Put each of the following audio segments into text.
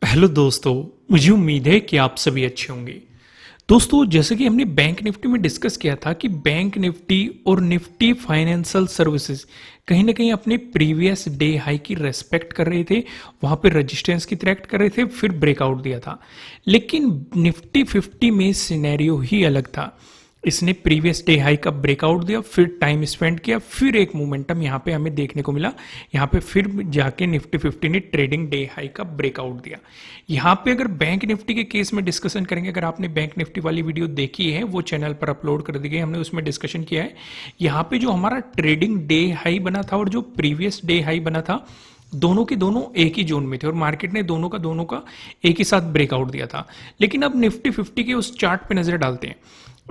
Hello दोस्तों। मुझे उम्मीद है कि आप सभी अच्छे होंगे। दोस्तों, जैसे कि हमने बैंक निफ्टी में डिस्कस किया था कि बैंक निफ्टी और निफ्टी फाइनेंशियल सर्विसेज कहीं ना कहीं अपने प्रीवियस डे हाई की रेस्पेक्ट कर रहे थे, वहां पे रेजिस्टेंस की ट्रैक्ट कर रहे थे, फिर ब्रेकआउट दिया था। लेकिन निफ्टी 50 में सिनेरियो ही अलग था। इसने प्रीवियस डे हाई का ब्रेकआउट दिया, फिर टाइम स्पेंड किया, फिर एक मोमेंटम यहाँ पे हमें देखने को मिला। यहाँ पे फिर जाके निफ्टी 50 ने ट्रेडिंग डे हाई का ब्रेकआउट दिया। यहाँ पे अगर बैंक निफ्टी के केस में डिस्कशन करेंगे, अगर आपने बैंक निफ्टी वाली वीडियो देखी है वो चैनल पर अपलोड कर दी गई, हमने उसमें डिस्कशन किया है। यहाँ पे जो हमारा ट्रेडिंग डे हाई बना था और जो प्रीवियस डे हाई बना था, दोनों के दोनों एक ही जोन में थे और मार्केट ने दोनों का एक ही साथ ब्रेकआउट दिया था। लेकिन अब निफ्टी 50 के उस चार्ट पे नजर डालते हैं।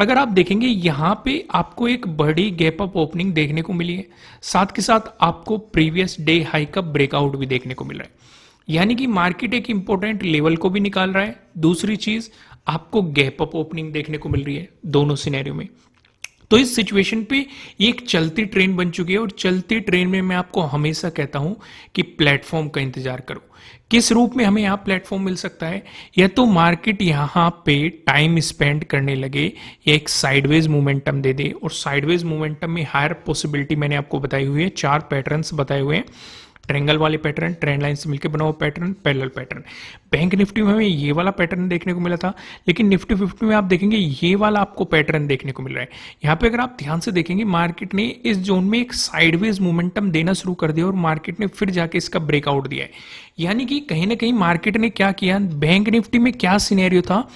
अगर आप देखेंगे यहां पे आपको एक बड़ी गैप अप ओपनिंग देखने को मिली है, साथ के साथ आपको प्रीवियस डे हाई का ब्रेकआउट भी देखने को मिल रहा है। यानी कि मार्केट एक इंपॉर्टेंट लेवल को भी निकाल रहा है। दूसरी चीज, आपको गैप अप ओपनिंग देखने को मिल रही है दोनों सिनेरियो में। तो इस सिचुएशन पे ये एक चलती ट्रेन बन चुकी है और चलती ट्रेन में मैं आपको हमेशा कहता हूं कि प्लेटफॉर्म का इंतजार करो। किस रूप में हमें यहाँ प्लेटफॉर्म मिल सकता है? या तो मार्केट यहाँ पे टाइम स्पेंड करने लगे या एक साइडवेज मोमेंटम दे दे, और साइडवेज मोमेंटम में हायर पॉसिबिलिटी मैंने आपको बताई हुई है। 4 पैटर्न्स बताए हुए हैं, ट्रेंगल वाले पैटर्न, ट्रेंड लाइन से मिलकर बना हुआ pattern, parallel pattern. Bank Nifty में हमें ये वाला पैटर्न देखने को मिला था, लेकिन निफ्टी 50 में आप देखेंगे ये वाला आपको पैटर्न देखने को मिल रहा है। यहाँ पे अगर आप ध्यान से देखेंगे, मार्केट ने इस जोन में एक साइडवेज मोमेंटम देना शुरू कर दिया और मार्केट ने फिर जाके इसका ब्रेकआउट दिया है। यानी कि कहीं ना कहीं मार्केट ने क्या किया, बैंक निफ्टी में क्या सिनेरियो था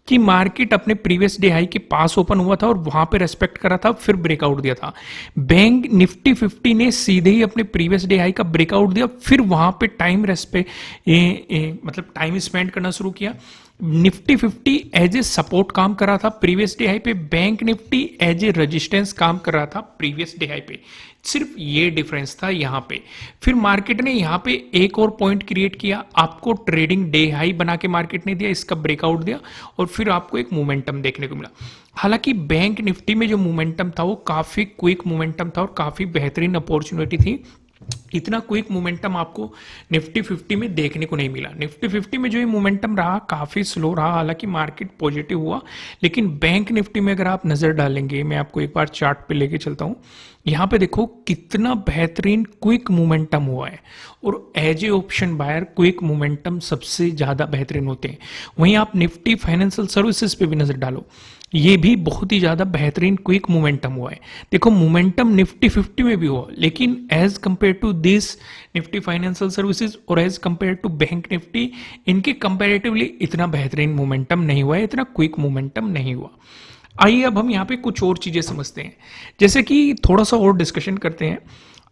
कि मार्केट अपने प्रीवियस डे हाई के पास ओपन हुआ था और वहां पे रेस्पेक्ट करा था, फिर ब्रेकआउट दिया था। बैंक निफ्टी 50 ने सीधे ही अपने प्रीवियस डे हाई का ब्रेकआउट दिया, फिर वहां पे टाइम मतलब टाइम स्पेंड करना शुरू किया। निफ्टी 50 एज ए सपोर्ट काम कर रहा था प्रीवियस डे हाई पे, Bank Nifty as a resistance काम कर रहा था प्रीवियस डे हाई पे। सिर्फ ये डिफरेंस था यहां पे। फिर मार्केट ने यहां पे एक और पॉइंट क्रिएट किया, आपको ट्रेडिंग डे हाई बना के मार्केट ने दिया, इसका ब्रेकआउट दिया और फिर आपको एक मोमेंटम देखने को मिला। हालांकि बैंक निफ्टी में जो मोमेंटम था वो काफी क्विक मोमेंटम था और काफी बेहतरीन अपॉर्चुनिटी थी। इतना क्विक मोमेंटम आपको निफ्टी 50 में देखने को नहीं मिला। निफ्टी 50 में जो ये मोमेंटम रहा काफी स्लो रहा, हालांकि मार्केट पॉजिटिव हुआ। लेकिन बैंक निफ्टी में अगर आप नजर डालेंगे, मैं आपको एक बार चार्ट पे लेके चलता हूं, यहां पे देखो कितना बेहतरीन क्विक मोमेंटम हुआ है। और as a option buyer quick momentum सबसे ज्यादा बेहतरीन होते हैं। वहीं आप निफ्टी फाइनेंशियल सर्विसेज पे भी नजर डालो, ये भी बहुत ही ज्यादा बेहतरीन क्विक मोमेंटम हुआ है। देखो मोमेंटम निफ्टी 50 में भी हुआ, लेकिन as compare to this Nifty financial services और as compare to bank Nifty, इनके कंपेरेटिवली इतना बेहतरीन मोमेंटम नहीं हुआ है, इतना क्विक मोमेंटम नहीं हुआ। आइए अब हम यहाँ पे कुछ और चीजें समझते हैं, जैसे कि थोड़ा सा और डिस्कशन करते हैं।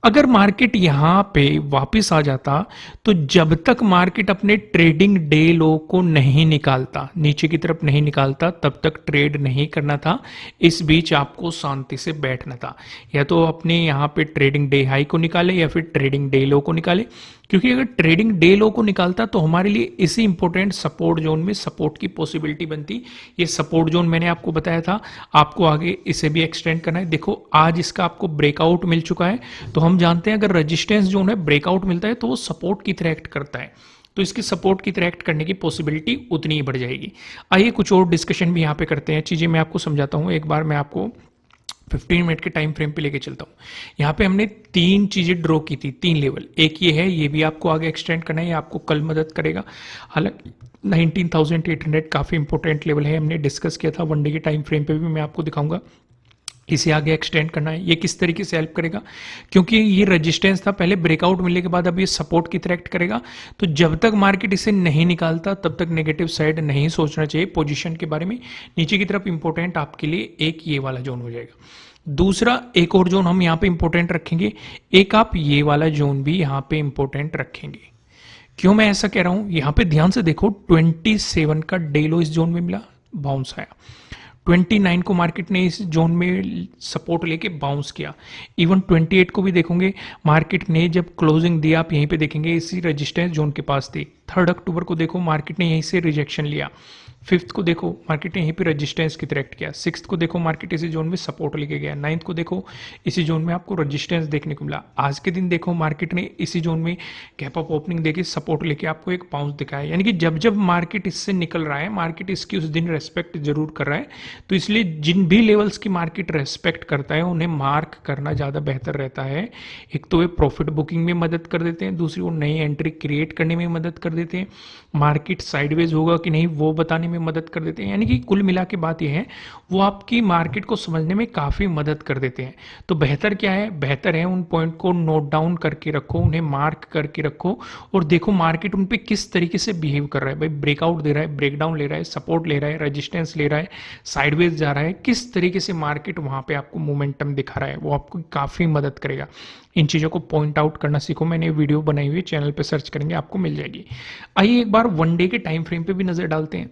अगर मार्केट यहां पे वापस आ जाता, तो जब तक मार्केट अपने ट्रेडिंग डे लो को नहीं निकालता, नीचे की तरफ नहीं निकालता, तब तक ट्रेड नहीं करना था। इस बीच आपको शांति से बैठना था, या तो अपने यहां पे ट्रेडिंग डे हाई को निकाले या फिर ट्रेडिंग डे लो को निकाले। क्योंकि अगर ट्रेडिंग डे लो को निकालता तो हमारे लिए इसी इंपॉर्टेंट सपोर्ट जोन में सपोर्ट की पॉसिबिलिटी बनती। ये सपोर्ट जोन मैंने आपको बताया था, आपको आगे इसे भी एक्सटेंड करना है। देखो आज इसका आपको ब्रेकआउट मिल चुका है, तो हम जानते हैं अगर रेजिस्टेंस जोन है ब्रेकआउट मिलता है तो वो सपोर्ट की तरह एक्ट करता है, तो इसकी सपोर्ट की तरह एक्ट करने की पॉसिबिलिटी उतनी ही बढ़ जाएगी। आइए कुछ और डिस्कशन भी यहाँ पे करते हैं, चीजें मैं आपको समझाता हूँ। एक बार मैं आपको 15 मिनट के टाइम फ्रेम पे लेके चलता हूँ। यहाँ पे हमने 3 चीजें ड्रॉ की थी, 3 लेवल। एक ये है, ये भी आपको आगे एक्सटेंड करना है, ये आपको कल मदद करेगा। हालांकि 19,800 काफी इंपॉर्टेंट लेवल है, हमने डिस्कस किया था। 1 डे के टाइम फ्रेम पे भी मैं आपको दिखाऊंगा, इसे आगे एक्सटेंड करना है। ये किस तरीके से हेल्प करेगा, क्योंकि ये रेजिस्टेंस था पहले, ब्रेकआउट मिलने के बाद अब ये सपोर्ट की तरह एक्ट करेगा। तो जब तक मार्केट इसे नहीं निकालता तब तक नेगेटिव साइड नहीं सोचना चाहिए पोजीशन के बारे में। नीचे की तरफ इंपॉर्टेंट आपके लिए एक ये वाला जोन हो जाएगा। दूसरा एक और जोन हम यहाँ पे इंपॉर्टेंट रखेंगे, एक आप ये वाला जोन भी यहाँ पे इंपॉर्टेंट रखेंगे। क्यों मैं ऐसा कह रहा हूं, यहां पे ध्यान से देखो 27 का डे लो इस जोन में मिला, बाउंस आया। 29 को मार्केट ने इस जोन में सपोर्ट लेके बाउंस किया। इवन 28 को भी देखोगे, मार्केट ने जब क्लोजिंग दिया, आप यहीं पे देखेंगे इसी रेजिस्टेंस जोन के पास थी। 3 अक्टूबर को देखो मार्केट ने यहीं से रिजेक्शन लिया। फिफ्थ को देखो मार्केट ने यहीं पे रेजिस्टेंस की तरह एक्ट किया, सिक्स्थ को देखो मार्केट इसी जोन में सपोर्ट लेके गया, नाइन्थ को देखो इसी जोन में आपको रेजिस्टेंस देखने को मिला, आज के दिन देखो मार्केट ने इसी जोन में गैप अप ओपनिंग देके सपोर्ट लेके आपको एक बाउंस दिखाया। यानी कि जब जब मार्केट इससे निकल रहा है, मार्केट इसकी उस दिन रेस्पेक्ट जरूर कर रहा है, तो इसलिए जिन भी लेवल्स की मार्केट रेस्पेक्ट करता है उन्हें मार्क करना ज़्यादा बेहतर रहता है। एक तो वे प्रॉफिट बुकिंग में मदद कर देते हैं, दूसरी वो नई एंट्री क्रिएट करने में मदद कर देते हैं, मार्केट साइडवेज होगा कि नहीं वो बताने में मदद कर देते हैं। यानी कि कुल मिला के बात यह है वो आपकी मार्केट को समझने में काफ़ी मदद कर देते हैं। तो बेहतर क्या है, बेहतर है उन पॉइंट को नोट डाउन करके रखो, उन्हें मार्क करके रखो और देखो मार्केट उन पे किस तरीके से बिहेव कर रहा है। भाई ब्रेकआउट दे रहा है, ब्रेकडाउन ले रहा है, सपोर्ट ले रहा है, रेजिस्टेंस ले रहा है, साइडवेज जा रहा है, किस तरीके से मार्केट वहां पे आपको मोमेंटम दिखा रहा है, वो आपको काफ़ी मदद करेगा। इन चीज़ों को पॉइंट आउट करना सीखो, मैंने वीडियो बनाई हुई चैनल पे सर्च करेंगे आपको मिल जाएगी। आइए एक बार वन डे के टाइम फ्रेम पे भी नजर डालते हैं।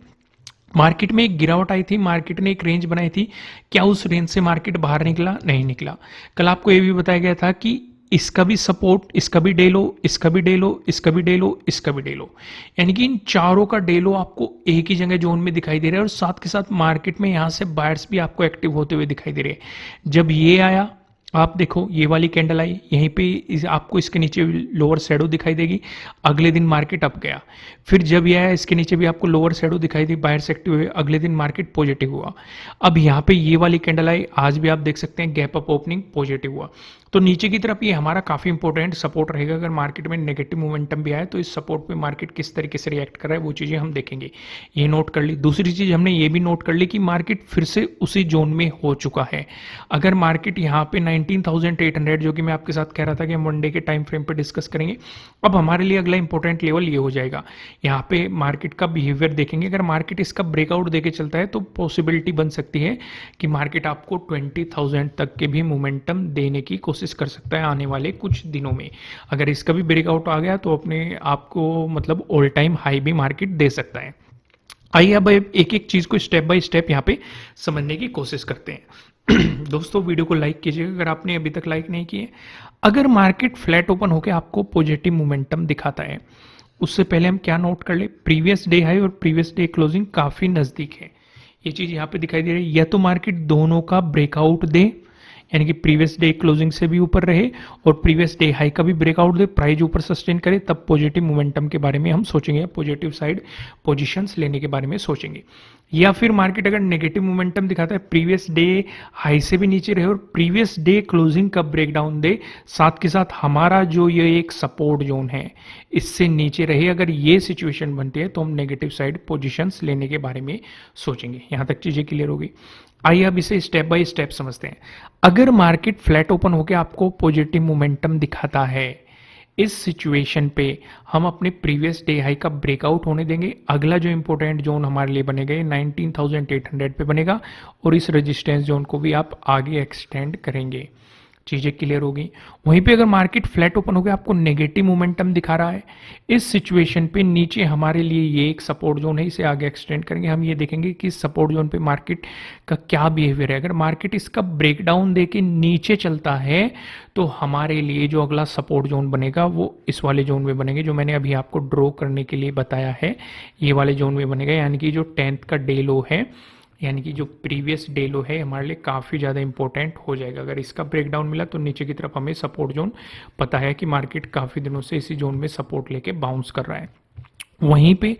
मार्केट में एक गिरावट आई थी, मार्केट ने एक रेंज बनाई थी, क्या उस रेंज से मार्केट बाहर निकला? नहीं निकला। कल आपको यह भी बताया गया था कि इसका भी सपोर्ट, इसका भी डे लो, इसका भी डे लो, इसका भी डे लो, इसका भी डे लो, यानी कि इन चारों का डे लो आपको एक ही जगह जोन में दिखाई दे रहा है और साथ के साथ मार्केट में यहां से बायर्स भी आपको एक्टिव होते हुए दिखाई दे रहे हैं। जब ये आया आप देखो ये वाली कैंडल आई, यहीं पे आपको इसके नीचे लोअर शैडो दिखाई देगी, अगले दिन मार्केट अप गया। फिर जब ये आया इसके नीचे भी आपको लोअर शैडो दिखाई दी, बायर्स एक्टिव हुए, अगले दिन मार्केट पॉजिटिव हुआ। अब यहाँ पे ये वाली कैंडल आई, आज भी आप देख सकते हैं गैप अप ओपनिंग पॉजिटिव हुआ। तो नीचे की तरफ ये हमारा काफी इंपॉर्टेंट सपोर्ट रहेगा। अगर मार्केट में नेगेटिव मोमेंटम भी आए तो इस सपोर्ट पे मार्केट किस तरीके से रिएक्ट कर रहा है वो चीजें हम देखेंगे, ये नोट कर ली। दूसरी चीज हमने ये भी नोट कर ली कि मार्केट फिर से उसी जोन में हो चुका है। अगर मार्केट यहाँ पे 19,800 जो कि मैं आपके साथ कह रहा था कि हम वन डे के टाइम फ्रेम पे डिस्कस करेंगे, अब हमारे लिए अगला इंपॉर्टेंट लेवल ये हो जाएगा। यहाँ पे मार्केट का बिहेवियर देखेंगे, अगर मार्केट इसका ब्रेकआउट देके चलता है तो पॉसिबिलिटी बन सकती है कि मार्केट आपको 20,000 तक के भी मोमेंटम देने की कोशिश कर सकता है आने वाले कुछ दिनों में। अगर इसका भी ब्रेकआउट आ गया तो अपने आपको मतलब ऑल टाइम हाई भी मार्केट दे सकता है। आइए अब एक एक चीज को स्टेप बाय स्टेप यहाँ पे समझने की कोशिश करते हैं। दोस्तों वीडियो को लाइक कीजिएगा अगर आपने अभी तक लाइक नहीं किए। अगर मार्केट फ्लैट ओपन होकर आपको पॉजिटिव मोमेंटम दिखाता है, उससे पहले हम क्या नोट कर ले, प्रीवियस डे हाई और प्रीवियस डे क्लोजिंग काफी नजदीक है। ये चीज यहाँ पे दिखाई दे रही है, या तो मार्केट दोनों का ब्रेकआउट दे, यानी कि प्रीवियस डे क्लोजिंग से भी ऊपर रहे और प्रीवियस डे हाई का भी ब्रेकआउट दे, प्राइस ऊपर सस्टेन करे, तब पॉजिटिव मोमेंटम के बारे में हम सोचेंगे, पॉजिटिव साइड पोजीशंस लेने के बारे में सोचेंगे। या फिर मार्केट अगर नेगेटिव मोमेंटम दिखाता है, प्रीवियस डे हाई से भी नीचे रहे और प्रीवियस डे क्लोजिंग का ब्रेकडाउन दे, साथ के साथ हमारा जो ये एक सपोर्ट जोन है इससे नीचे रहे, अगर ये सिचुएशन बनती है तो हम नेगेटिव साइड पोजीशंस लेने के बारे में सोचेंगे। यहां तक चीजें क्लियर होगी। आइए अब इसे स्टेप बाय स्टेप समझते हैं। अगर मार्केट फ्लैट ओपन होकर आपको पॉजिटिव मोमेंटम दिखाता है, इस सिचुएशन पे हम अपने प्रीवियस डे हाई का ब्रेकआउट होने देंगे। अगला जो इंपॉर्टेंट जोन हमारे लिए बनेगा ये 19,800 पे बनेगा और इस रेजिस्टेंस जोन को भी आप आगे एक्सटेंड करेंगे। चीजें क्लियर होगी। वहीं पे अगर मार्केट फ्लैट ओपन हो गया आपको नेगेटिव मोमेंटम दिखा रहा है, इस सिचुएशन पे नीचे हमारे लिए ये एक सपोर्ट जोन है, इसे आगे एक्सटेंड करेंगे। हम ये देखेंगे कि सपोर्ट जोन पे मार्केट का क्या बिहेवियर है। अगर मार्केट इसका ब्रेकडाउन देके नीचे चलता है तो हमारे लिए जो अगला सपोर्ट जोन बनेगा वो इस वाले जोन में बनेंगे, जो मैंने अभी आपको ड्रॉ करने के लिए बताया है, ये वाले जोन में बनेगा। यानी कि जो 10th का डे लो है, यानी कि जो प्रीवियस डे लो है हमारे लिए काफ़ी ज़्यादा इंपॉर्टेंट हो जाएगा। अगर इसका ब्रेकडाउन मिला तो नीचे की तरफ हमें सपोर्ट जोन पता है कि मार्केट काफ़ी दिनों से इसी जोन में सपोर्ट लेके बाउंस कर रहा है। वहीं पे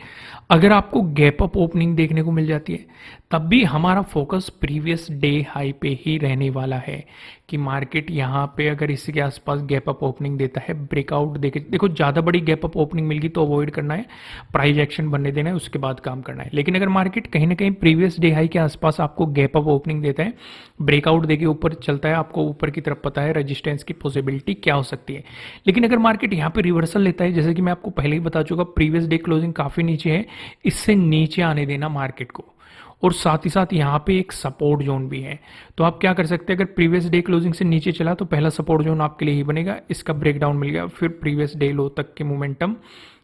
अगर आपको गैप अप ओपनिंग देखने को मिल जाती है तब भी हमारा फोकस प्रीवियस डे हाई पे ही रहने वाला है कि मार्केट यहाँ पे अगर इसी के आसपास गैप अप ओपनिंग देता है, ब्रेकआउट देके देखो, ज़्यादा बड़ी गैप अप ओपनिंग मिल गई तो अवॉइड करना है, प्राइस एक्शन बनने देना है, उसके बाद काम करना है। लेकिन अगर मार्केट कहीं ना कहीं प्रीवियस डे हाई के आसपास आपको गैप अप ओपनिंग देता है, ब्रेकआउट देके ऊपर चलता है, आपको ऊपर की तरफ पता है रेजिस्टेंस की पॉसिबिलिटी क्या हो सकती है। लेकिन अगर मार्केट यहाँ पे रिवर्सल लेता है, जैसे कि मैं आपको पहले ही बता चुका, प्रीवियस डे क्लोजिंग काफी नीचे है, इससे नीचे आने देना मार्केट को, और साथ ही साथ यहाँ पे एक सपोर्ट जोन भी है। तो आप क्या कर सकते हैं, अगर प्रीवियस डे क्लोजिंग से नीचे चला तो पहला सपोर्ट जोन आपके लिए ही बनेगा, इसका ब्रेकडाउन मिल गया, फिर प्रीवियस डे लो तक के मोमेंटम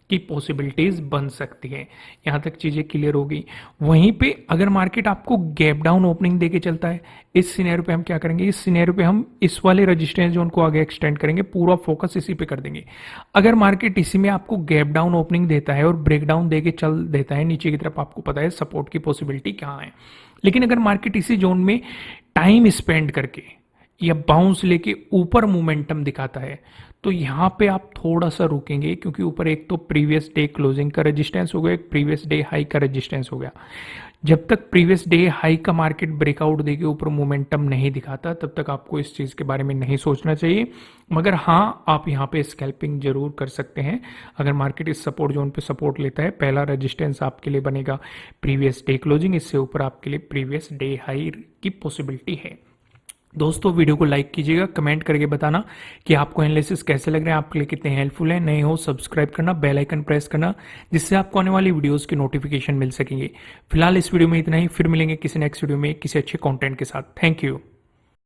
की पॉसिबिलिटीज बन सकती है। यहाँ तक चीजें क्लियर होगी। वहीं पे अगर मार्केट आपको गैप डाउन ओपनिंग देके चलता है, इस सिनेरियो पे हम क्या करेंगे, इस सिनेरियो पे हम इस वाले रेजिस्टेंस जोन को आगे एक्सटेंड करेंगे, पूरा फोकस इसी पे कर देंगे। अगर मार्केट इसी में आपको गैप डाउन ओपनिंग देता है और ब्रेक डाउन देके चल देता है नीचे की तरफ, आपको पता है सपोर्ट की पॉसिबिलिटी कहाँ है। लेकिन अगर मार्केट इसी जोन में टाइम स्पेंड करके या बाउंस लेके ऊपर मोमेंटम दिखाता है, तो यहां पे आप थोड़ा सा रुकेंगे, क्योंकि ऊपर एक तो प्रीवियस डे क्लोजिंग का रेजिस्टेंस हो गया, एक प्रीवियस डे हाई का रेजिस्टेंस हो गया। जब तक प्रीवियस डे हाई का मार्केट ब्रेकआउट देके ऊपर मोमेंटम नहीं दिखाता, तब तक आपको इस चीज के बारे में नहीं सोचना चाहिए। मगर हाँ, आप यहाँ पे स्कैल्पिंग जरूर कर सकते हैं। अगर मार्केट इस सपोर्ट जोन पे सपोर्ट लेता है, पहला रेजिस्टेंस आपके लिए बनेगा प्रीवियस डे क्लोजिंग, इससे ऊपर आपके लिए प्रीवियस डे हाई की पॉसिबिलिटी है। दोस्तों, वीडियो को लाइक कीजिएगा, कमेंट करके बताना कि आपको एनालिसिस कैसे लग रहे हैं, आपके लिए कितने हेल्पफुल हैं। नए हो सब्सक्राइब करना, बेल आइकन प्रेस करना, जिससे आपको आने वाली वीडियोस की नोटिफिकेशन मिल सकेंगे। फिलहाल इस वीडियो में इतना ही, फिर मिलेंगे किसी नेक्स्ट वीडियो में किसी अच्छे कंटेंट के साथ। Thank you.